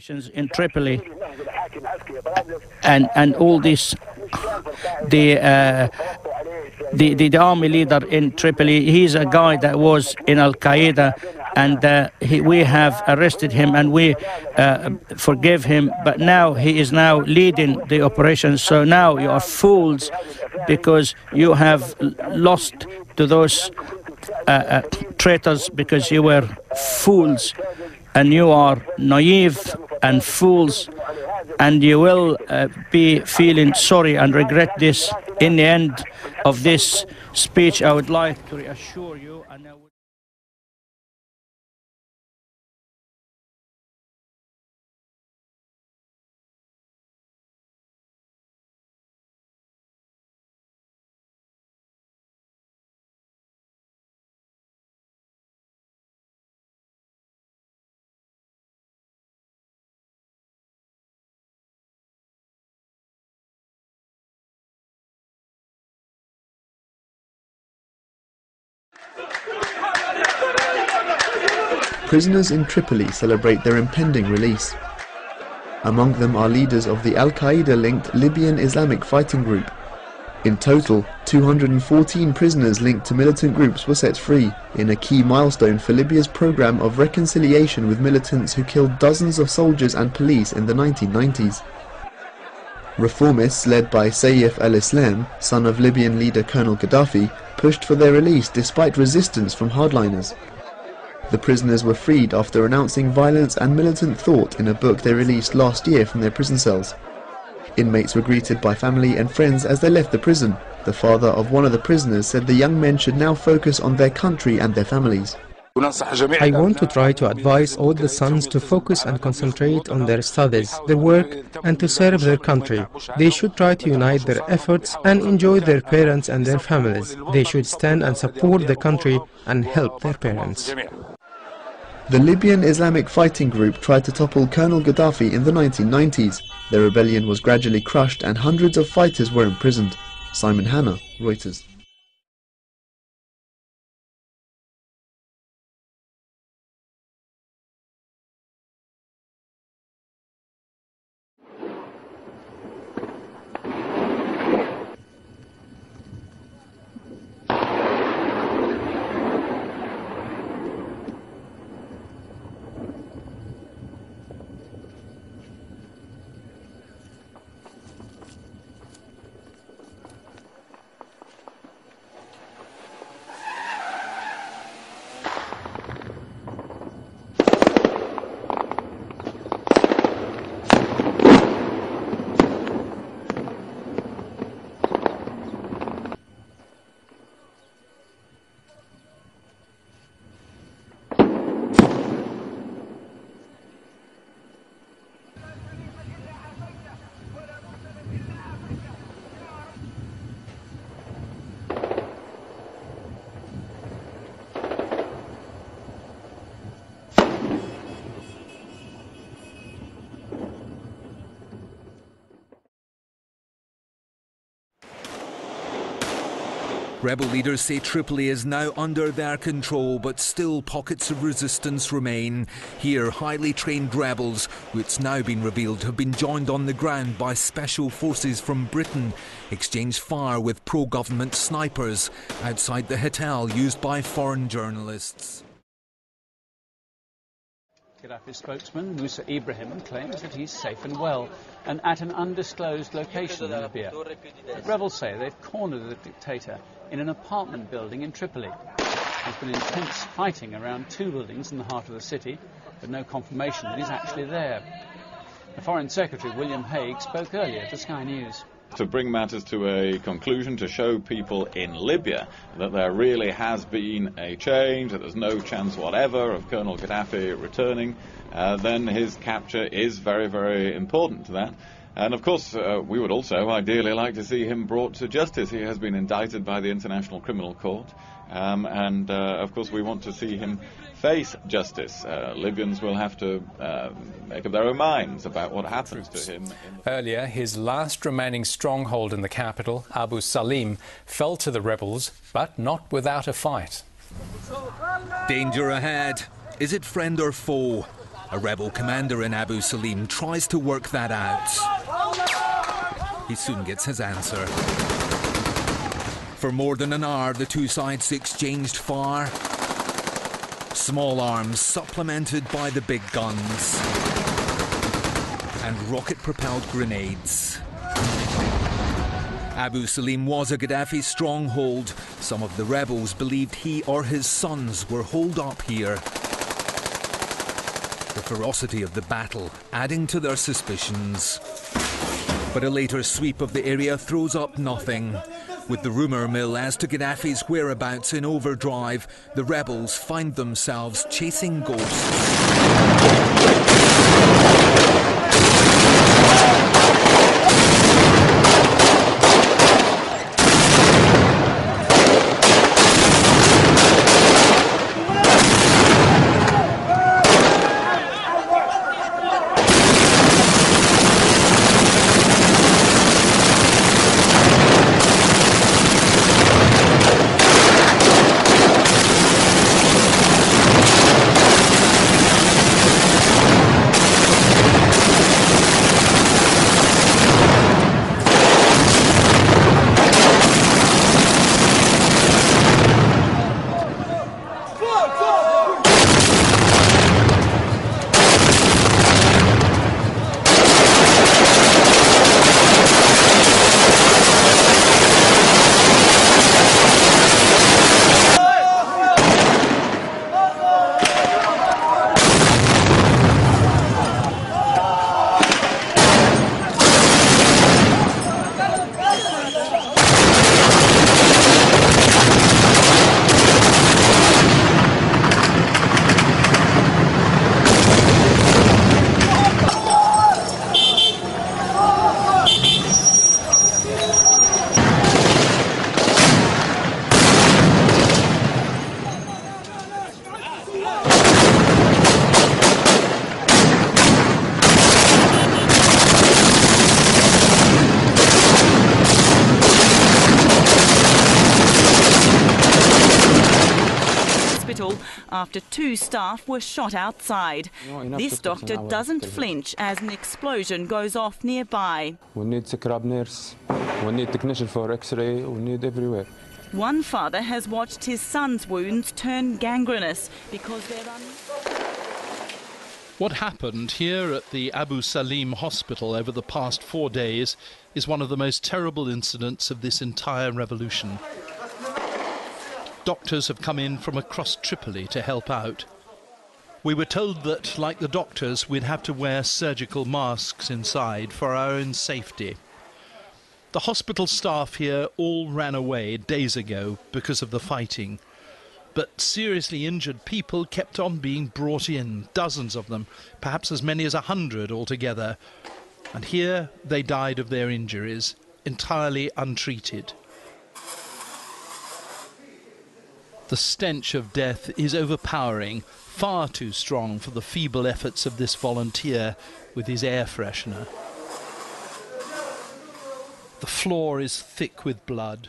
operations in Tripoli, and all this, the army leader in Tripoli, he's a guy that was in Al-Qaeda, and we have arrested him and we forgive him, but now he is now leading the operation. So now you are fools because you have lost to those traitors, because you were fools, and you are naive and fools, and you will be feeling sorry and regret this. In the end of this speech, I would like to reassure you, and I would Prisoners in Tripoli celebrate their impending release. Among them are leaders of the Al-Qaeda-linked Libyan Islamic fighting group. In total, 214 prisoners linked to militant groups were set free, in a key milestone for Libya's program of reconciliation with militants who killed dozens of soldiers and police in the 1990s. Reformists led by Saif al-Islam, son of Libyan leader Colonel Gaddafi, pushed for their release despite resistance from hardliners. The prisoners were freed after renouncing violence and militant thought in a book they released last year from their prison cells. Inmates were greeted by family and friends as they left the prison. The father of one of the prisoners said the young men should now focus on their country and their families. I want to try to advise all the sons to focus and concentrate on their studies, their work, and to serve their country. They should try to unite their efforts and enjoy their parents and their families. They should stand and support the country and help their parents. The Libyan Islamic fighting group tried to topple Colonel Gaddafi in the 1990s. The rebellion was gradually crushed and hundreds of fighters were imprisoned. Simon Hanna, Reuters. Rebel leaders say Tripoli is now under their control, but still pockets of resistance remain. Here, highly trained rebels, who it's now been revealed have been joined on the ground by special forces from Britain, exchange fire with pro-government snipers outside the hotel used by foreign journalists. Gaddafi's spokesman, Musa Ibrahim, claims that he's safe and well, and at an undisclosed location in Libya. But rebels say they've cornered the dictator in an apartment building in Tripoli. There's been intense fighting around two buildings in the heart of the city, but no confirmation that he's actually there. The Foreign Secretary, William Hague, spoke earlier to Sky News. To bring matters to a conclusion, to show people in Libya that there really has been a change, that there's no chance whatever of Colonel Gaddafi returning, then his capture is very, very important to that. And of course, we would also ideally like to see him brought to justice. He has been indicted by the International Criminal Court, and of course we want to see him face justice. Libyans will have to make up their own minds about what happens to him. Earlier, his last remaining stronghold in the capital, Abu Salim, fell to the rebels, but not without a fight. Danger ahead. Is it friend or foe? A rebel commander in Abu Salim tries to work that out. He soon gets his answer. For more than an hour, the two sides exchanged fire. Small arms supplemented by the big guns. And rocket-propelled grenades. Abu Salim was a Gaddafi stronghold. Some of the rebels believed he or his sons were holed up here. The ferocity of the battle adding to their suspicions. But a later sweep of the area throws up nothing. With the rumour mill as to Gaddafi's whereabouts in overdrive, the rebels find themselves chasing ghosts. After two staff were shot outside. This doctor doesn't flinch as an explosion goes off nearby. We need scrub nurse, we need technician for X-ray, we need everywhere. One father has watched his son's wounds turn gangrenous because they're What happened here at the Abu Salim hospital over the past 4 days is one of the most terrible incidents of this entire revolution. Doctors have come in from across Tripoli to help out. We were told that, like the doctors, we'd have to wear surgical masks inside for our own safety. The hospital staff here all ran away days ago because of the fighting. But seriously injured people kept on being brought in, dozens of them, perhaps as many as 100 altogether. And here they died of their injuries, entirely untreated. The stench of death is overpowering, far too strong for the feeble efforts of this volunteer with his air freshener. The floor is thick with blood.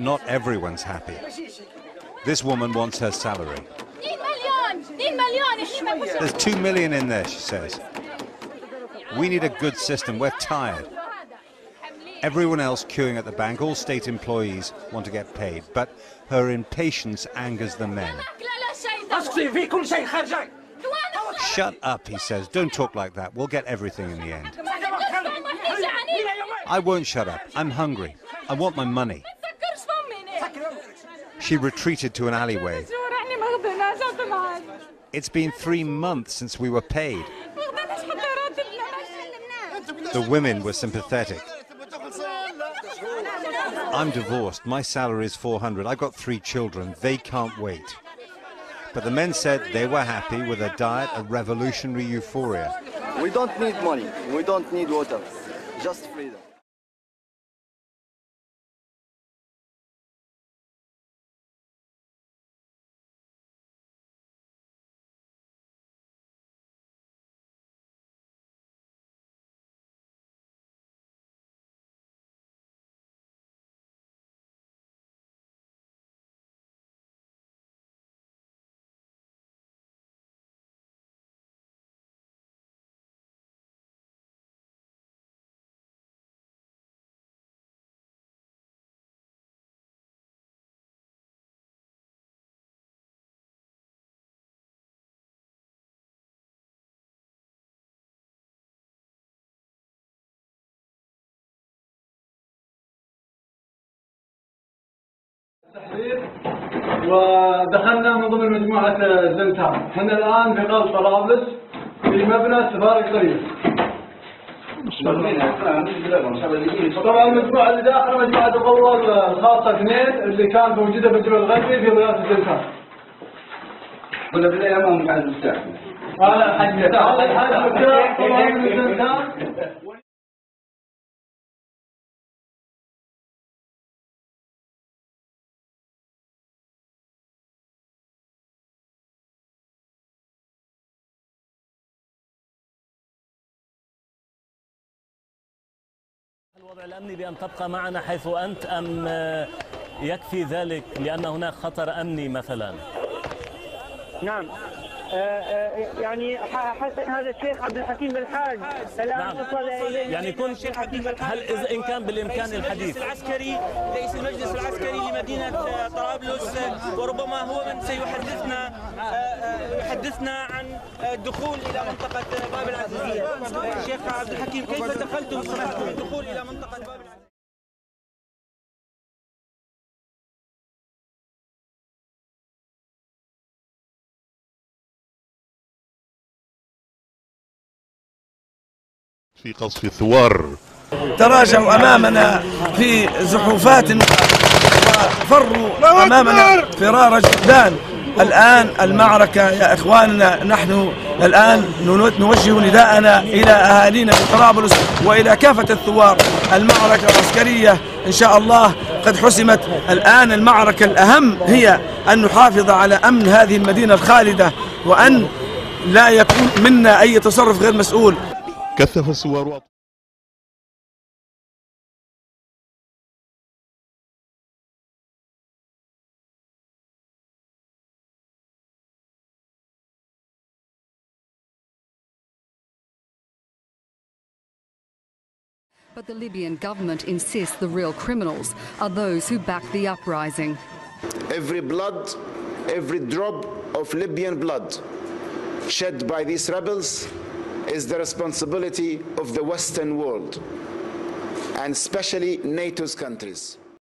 not everyone's happy. This woman wants her salary. There's 2 million in there, she says. We need a good system. We're tired. Everyone else queuing at the bank, all state employees, want to get paid, but her impatience angers the men. Shut up, he says. Don't talk like that. We'll get everything in the end. I won't shut up. I'm hungry. I want my money. She retreated to an alleyway. It's been 3 months since we were paid. The women were sympathetic. I'm divorced. My salary is 400. I've got 3 children. They can't wait. But the men said they were happy with a diet of revolutionary euphoria. We don't need money. We don't need water. Just freedom. ودخلنا من ضمن مجموعة زنتان. احنا الآن في قلب طرابلس في مبنى السفارة القرية. طبعا المجموعة اللي داخل مجموعة القوة الخاصة 2 اللي كانت موجودة في الجبل الغربي في ضيافة الزنتان. ولا بالله امام قاعد مفتاح. هذا الحج مفتاح طبعا من الزنتان. الوضع الأمني بأن تبقى معنا حيث أنت أم يكفي ذلك لأن هناك خطر أمني مثلا؟ نعم يعني هذا الشيخ عبد الحكيم الحاج الآن وصل إليه يعني كنت هل إذا إن كان بالإمكان الحديث العسكري رئيس المجلس العسكري لمدينة طرابلس وربما هو من سيحدثنا عن الدخول إلى منطقة باب العزيزية. الشيخ عبد الحكيم كيف دخلتم الدخول إلى منطقة باب العزيزية؟ في قصف الثوار تراجعوا أمامنا في زحوفات وفروا أمامنا فرار جدان. الآن المعركة يا إخواننا، نحن الآن نوجه نداءنا إلى أهالينا في طرابلس وإلى كافة الثوار. المعركة العسكرية إن شاء الله قد حسمت. الآن المعركة الأهم هي أن نحافظ على أمن هذه المدينة الخالدة وأن لا يكون منا أي تصرف غير مسؤول. كثف الثوار. But the Libyan government insists the real criminals are those who back the uprising. Every blood, every drop of Libyan blood shed by these rebels is the responsibility of the Western world, and especially NATO's countries.